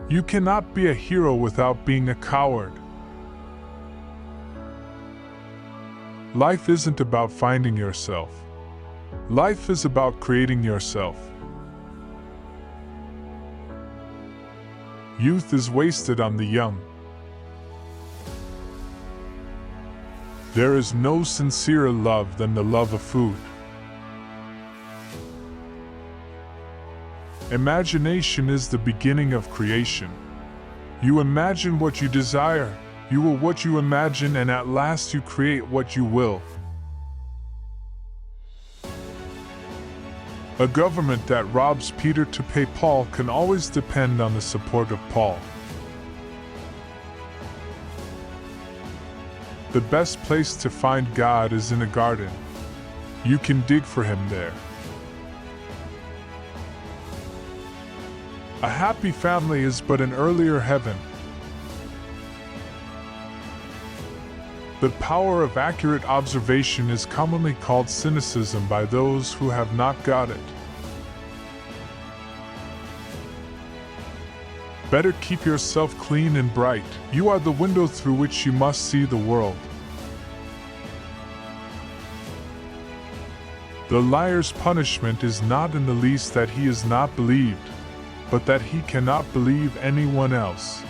You cannot be a hero without being a coward. Life isn't about finding yourself. Life is about creating yourself. Youth is wasted on the young. There is no sincerer love than the love of food. Imagination is the beginning of creation. You imagine what you desire, you will what you imagine, and at last you create what you will. A government that robs Peter to pay Paul can always depend on the support of Paul. The best place to find God is in a garden. You can dig for him there. A happy family is but an earlier heaven. The power of accurate observation is commonly called cynicism by those who have not got it. Better keep yourself clean and bright. You are the window through which you must see the world. The liar's punishment is not in the least that he is not believed, but that he cannot believe anyone else.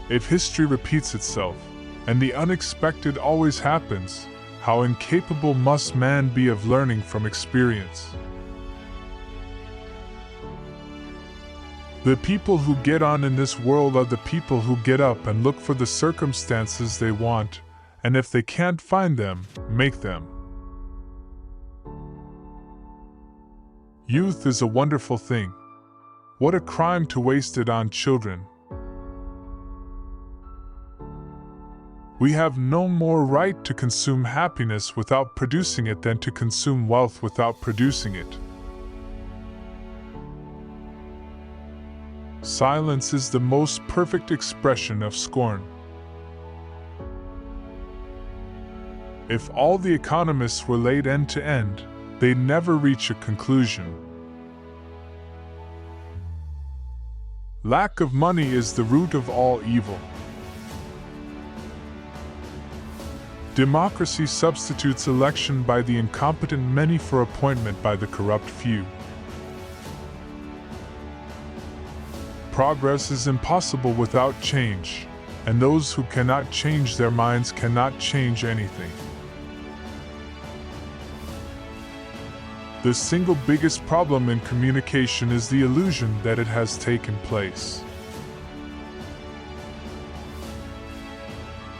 If history repeats itself, and the unexpected always happens, how incapable must man be of learning from experience? The people who get on in this world are the people who get up and look for the circumstances they want, and if they can't find them, make them. Youth is a wonderful thing. What a crime to waste it on children. We have no more right to consume happiness without producing it than to consume wealth without producing it. Silence is the most perfect expression of scorn. If all the economists were laid end to end, they'd never reach a conclusion. Lack of money is the root of all evil. Democracy substitutes election by the incompetent many for appointment by the corrupt few. Progress is impossible without change, and those who cannot change their minds cannot change anything. The single biggest problem in communication is the illusion that it has taken place.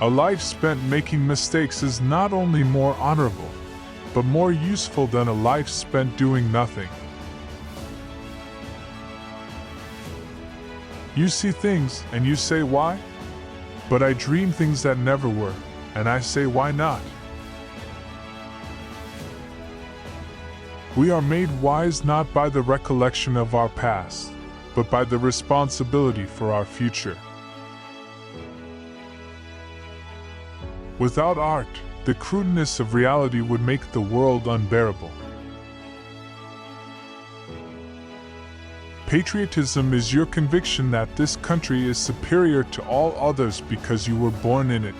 A life spent making mistakes is not only more honorable, but more useful than a life spent doing nothing. You see things, and you say why? But I dream things that never were, and I say why not? We are made wise not by the recollection of our past, but by the responsibility for our future. Without art, the crudeness of reality would make the world unbearable. Patriotism is your conviction that this country is superior to all others because you were born in it.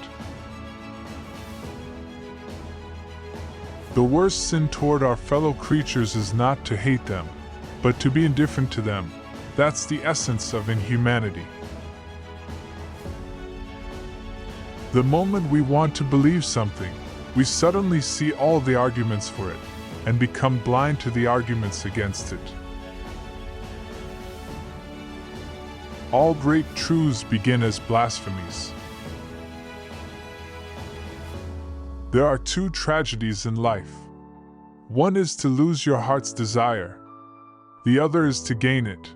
The worst sin toward our fellow creatures is not to hate them, but to be indifferent to them. That's the essence of inhumanity. The moment we want to believe something, we suddenly see all the arguments for it, and become blind to the arguments against it. All great truths begin as blasphemies. There are two tragedies in life. One is to lose your heart's desire. The other is to gain it.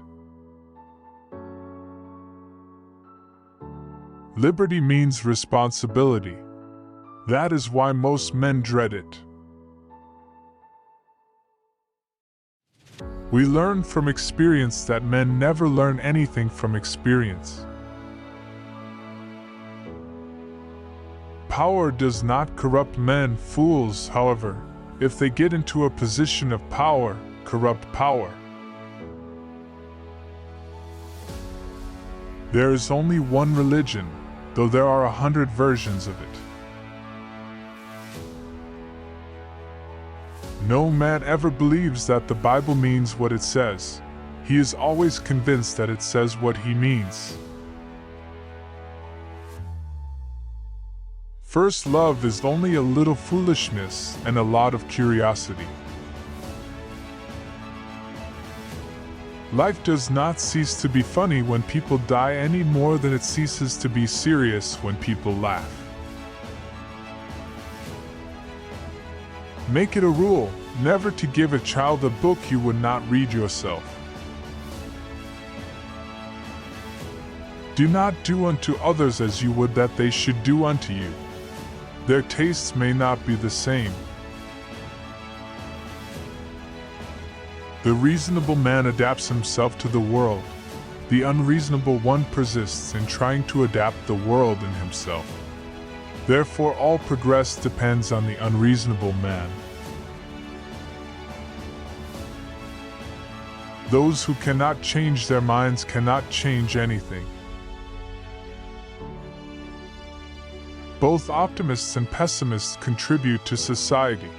Liberty means responsibility. That is why most men dread it. We learn from experience that men never learn anything from experience. Power does not corrupt men. Fools, however, if they get into a position of power, corrupt power. There is only one religion, though there are 100 versions of it. No man ever believes that the Bible means what it says. He is always convinced that it says what he means. First love is only a little foolishness and a lot of curiosity. Life does not cease to be funny when people die any more than it ceases to be serious when people laugh. Make it a rule, never to give a child a book you would not read yourself. Do not do unto others as you would that they should do unto you. Their tastes may not be the same. The reasonable man adapts himself to the world. The unreasonable one persists in trying to adapt the world in himself. Therefore, all progress depends on the unreasonable man. Those who cannot change their minds cannot change anything. Both optimists and pessimists contribute to society.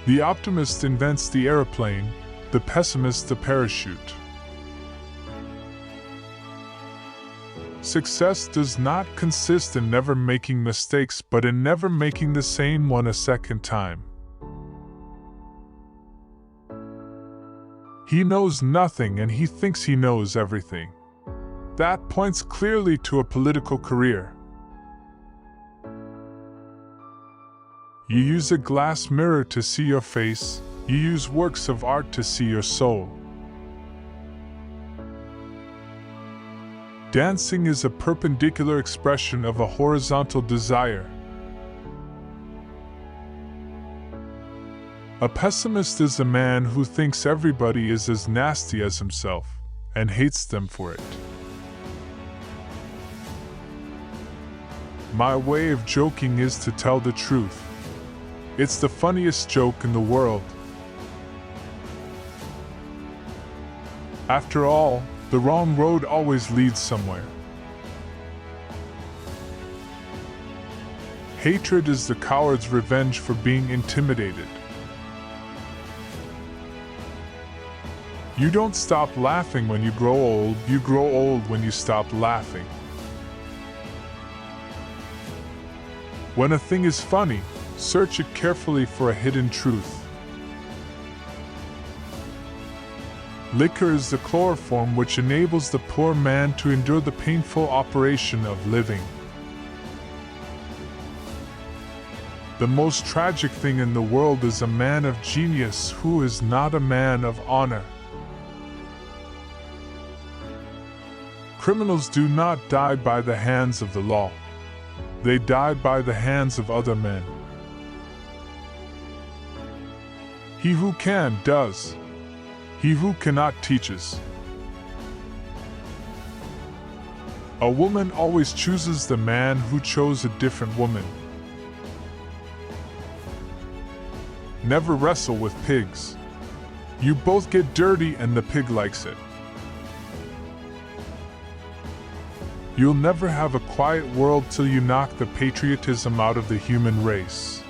The optimist invents the airplane, the pessimist the parachute. Success does not consist in never making mistakes, but in never making the same one a second time. He knows nothing and he thinks he knows everything. That points clearly to a political career. You use a glass mirror to see your face, you use works of art to see your soul. Dancing is a perpendicular expression of a horizontal desire. A pessimist is a man who thinks everybody is as nasty as himself, and hates them for it. My way of joking is to tell the truth. It's the funniest joke in the world. After all, the wrong road always leads somewhere. Hatred is the coward's revenge for being intimidated. You don't stop laughing when you grow old, you grow old when you stop laughing. When a thing is funny, search it carefully for a hidden truth. Liquor is the chloroform which enables the poor man to endure the painful operation of living. The most tragic thing in the world is a man of genius who is not a man of honor. Criminals do not die by the hands of the law. They die by the hands of other men. He who can, does. He who cannot, teaches. A woman always chooses the man who chose a different woman. Never wrestle with pigs. You both get dirty and the pig likes it. You'll never have a quiet world till you knock the patriotism out of the human race.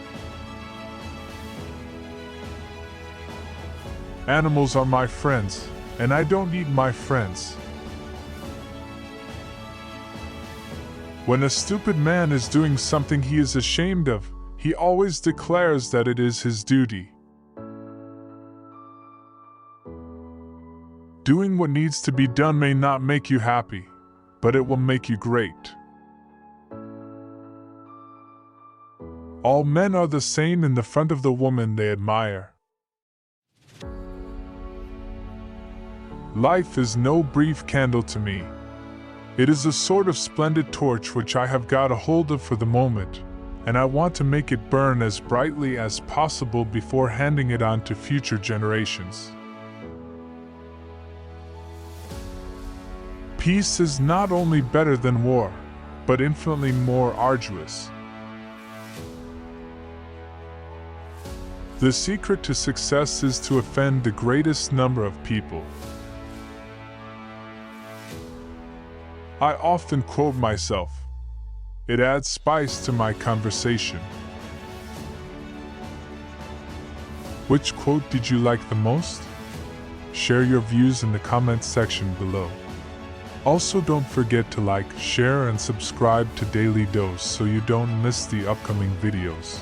Animals are my friends, and I don't eat my friends. When a stupid man is doing something he is ashamed of, he always declares that it is his duty. Doing what needs to be done may not make you happy, but it will make you great. All men are the same in the front of the woman they admire. Life is no brief candle to me. It is a sort of splendid torch which I have got a hold of for the moment, and I want to make it burn as brightly as possible before handing it on to future generations. Peace is not only better than war, but infinitely more arduous. The secret to success is to offend the greatest number of people. I often quote myself. It adds spice to my conversation. Which quote did you like the most? Share your views in the comments section below. Also, don't forget to like, share, and subscribe to Daily Dose so you don't miss the upcoming videos.